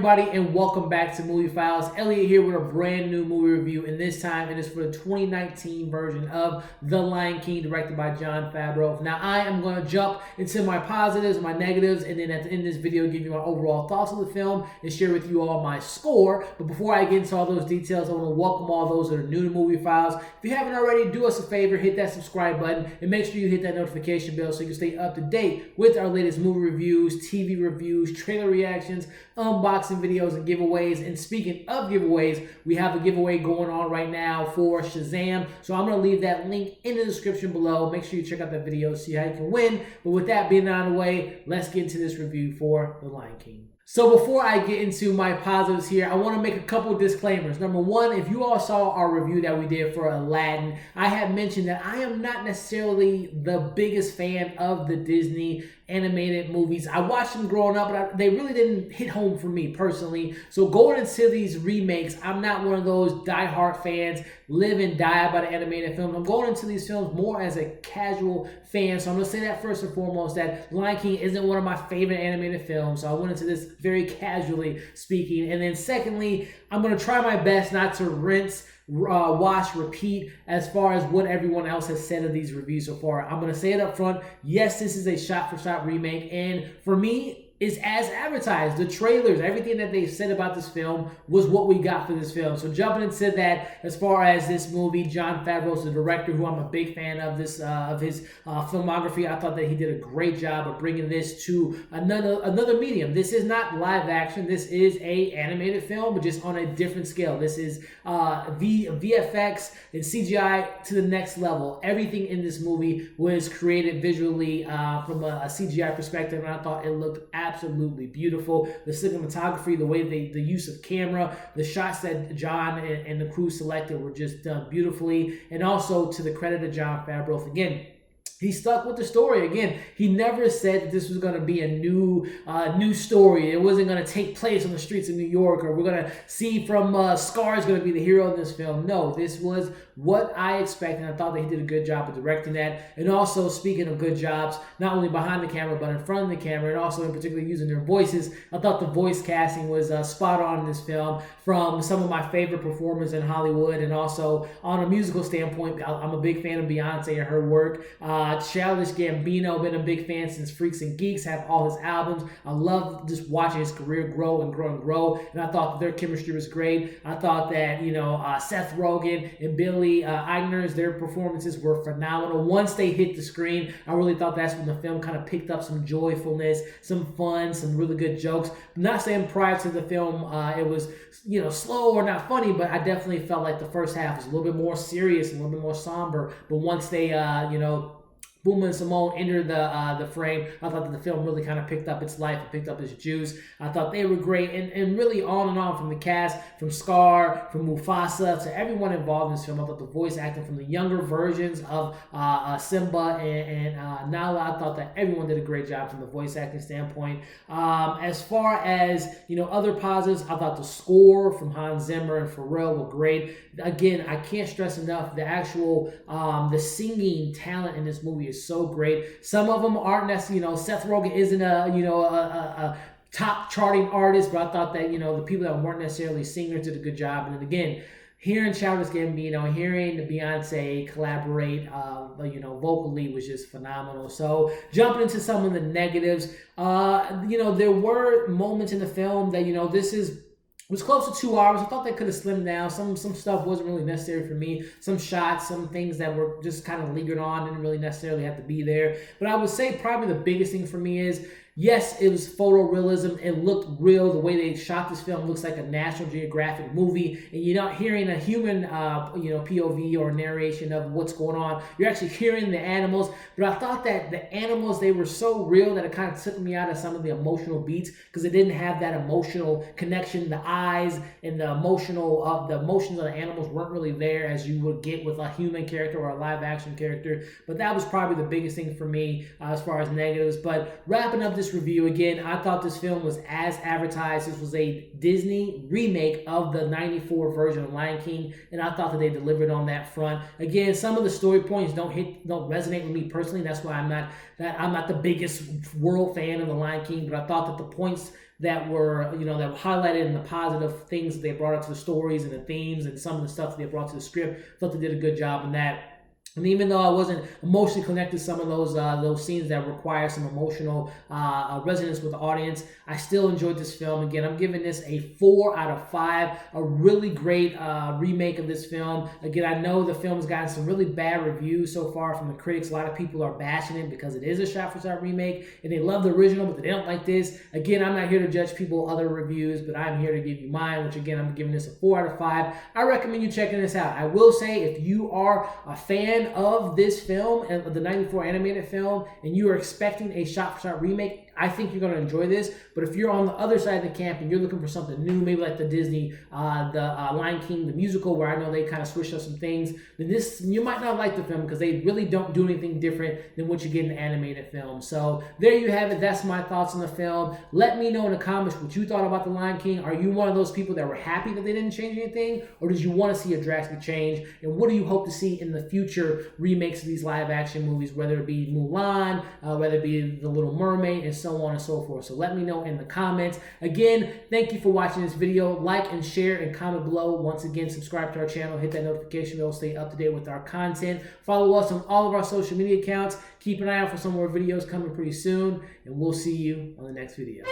everybody, and welcome back to Movie Files. Elliot here with a brand new movie review, and this time it is for the 2019 version of The Lion King, directed by Jon Favreau. Now, I am going to jump into my positives, my negatives, and then at the end of this video, give you my overall thoughts on the film and share with you all my score. But before I get into all those details, I want to welcome all those that are new to Movie Files. If you haven't already, do us a favor, hit that subscribe button, and make sure you hit that notification bell so you can stay up to date with our latest movie reviews, TV reviews, trailer reactions, unboxing videos, and giveaways. And speaking of giveaways, we have a giveaway going on right now for Shazam. So I'm going to leave that link in the description below. Make sure you check out that video, see how you can win. But with that being out of the way, let's get into this review for The Lion King. So before I get into my positives here, I want to make a couple of disclaimers. Number one, if you all saw our review that we did for Aladdin, I had mentioned that I am not necessarily the biggest fan of the Disney animated movies. I watched them growing up, but they really didn't hit home for me personally. So going into these remakes, I'm not one of those diehard fans, live and die by the animated films. I'm going into these films more as a casual fan. So I'm going to say that first and foremost, that Lion King isn't one of my favorite animated films. So I went into this very casually speaking. And then secondly, I'm going to try my best not to rinse, wash, repeat as far as what everyone else has said of these reviews so far. I'm going to say it up front. Yes, this is a shot-for-shot remake. And for me, is as advertised. The trailers, everything that they said about this film was what we got for this film. So jumping into that, as far as this movie, Jon Favreau is the director, who I'm a big fan of this of his filmography. I thought that he did a great job of bringing this to another medium. This is not live action. This is a animated film, but just on a different scale. This is VFX and CGI to the next level. Everything in this movie was created visually from a CGI perspective, and I thought it looked absolutely beautiful. The cinematography, the way the use of camera, the shots that Jon and the crew selected were just done beautifully. And also to the credit of Jon Favreau, again, he stuck with the story. Again, he never said that this was going to be a new story. It wasn't going to take place on the streets of New York, or we're going to see from Scar's going to be the hero in this film. No, this was what I expected. I thought that he did a good job of directing that. And also, speaking of good jobs, not only behind the camera, but in front of the camera, and also in particular using their voices, I thought the voice casting was spot on in this film, from some of my favorite performers in Hollywood. And also on a musical standpoint, I'm a big fan of Beyoncé and her work. Childish Gambino, been a big fan since Freaks and Geeks, have all his albums. I love just watching his career grow and grow and grow, and I thought that their chemistry was great. I thought that, Seth Rogen and Billy Eichner, their performances were phenomenal. Once they hit the screen, I really thought that's when the film kind of picked up some joyfulness, some fun, some really good jokes. I'm not saying prior to the film it was slow or not funny, but I definitely felt like the first half was a little bit more serious, a little bit more somber. But once they Boom and Simone entered the frame, I thought that the film really kind of picked up its life and picked up its juice. I thought they were great, and really on and on, from the cast, from Scar, from Mufasa, to everyone involved in this film. I thought the voice acting from the younger versions of Simba and Nala, I thought that everyone did a great job from the voice acting standpoint. As far as other positives, I thought the score from Hans Zimmer and Farrell were great. Again, I can't stress enough the actual the singing talent in this movie is so great. Some of them aren't necessarily, Seth Rogen isn't a top charting artist, but I thought that, the people that weren't necessarily singers did a good job. And then again, hearing Childish Gambino, hearing Beyonce collaborate, vocally was just phenomenal. So jumping into some of the negatives, there were moments in the film that, it was close to 2 hours. I thought they could have slimmed down. Some stuff wasn't really necessary for me. Some shots, some things that were just kind of lingered on, didn't really necessarily have to be there. But I would say probably the biggest thing for me is, yes, it was photorealism. It looked real. The way they shot this film looks like a National Geographic movie, and you're not hearing a human, POV or narration of what's going on. You're actually hearing the animals. But I thought that the animals, they were so real that it kind of took me out of some of the emotional beats, because it didn't have that emotional connection. The eyes and the emotions of the animals weren't really there as you would get with a human character or a live action character. But that was probably the biggest thing for me as far as negatives. But wrapping up this this review. Again, I thought this film was as advertised. This was a Disney remake of the 94 version of Lion King, and I thought that they delivered on that front. Again, some of the story points don't resonate with me personally. That's why I'm not the biggest world fan of the Lion King, but I thought that the points that were, that were highlighted in the positive things that they brought up to the stories and the themes and some of the stuff that they brought to the script, I thought they did a good job in that. And even though I wasn't emotionally connected to some of those scenes that require some emotional resonance with the audience, I still enjoyed this film. Again, I'm giving this a 4 out of 5. A really great remake of this film. Again, I know the film's gotten some really bad reviews so far from the critics. A lot of people are bashing it because it is a shot-for-shot remake, and they love the original, but they don't like this. Again, I'm not here to judge people other reviews, but I'm here to give you mine, which again, I'm giving this a 4 out of 5. I recommend you checking this out. I will say, if you are a fan of this film, and the 94 animated film, and you are expecting a shot-for-shot remake, I think you're going to enjoy this. But if you're on the other side of the camp and you're looking for something new, maybe like the Disney, Lion King, the musical, where I know they kind of switched up some things, then you might not like the film because they really don't do anything different than what you get in the animated film. So there you have it. That's my thoughts on the film. Let me know in the comments what you thought about the Lion King. Are you one of those people that were happy that they didn't change anything, or did you want to see a drastic change? And what do you hope to see in the future remakes of these live action movies, whether it be Mulan, whether it be The Little Mermaid, and so on and so forth. So let me know in the comments. Again, thank you for watching this video. Like and share and comment below. Once again, subscribe to our channel. Hit that notification bell. Stay up to date with our content. Follow us on all of our social media accounts. Keep an eye out for some more videos coming pretty soon. And we'll see you on the next video.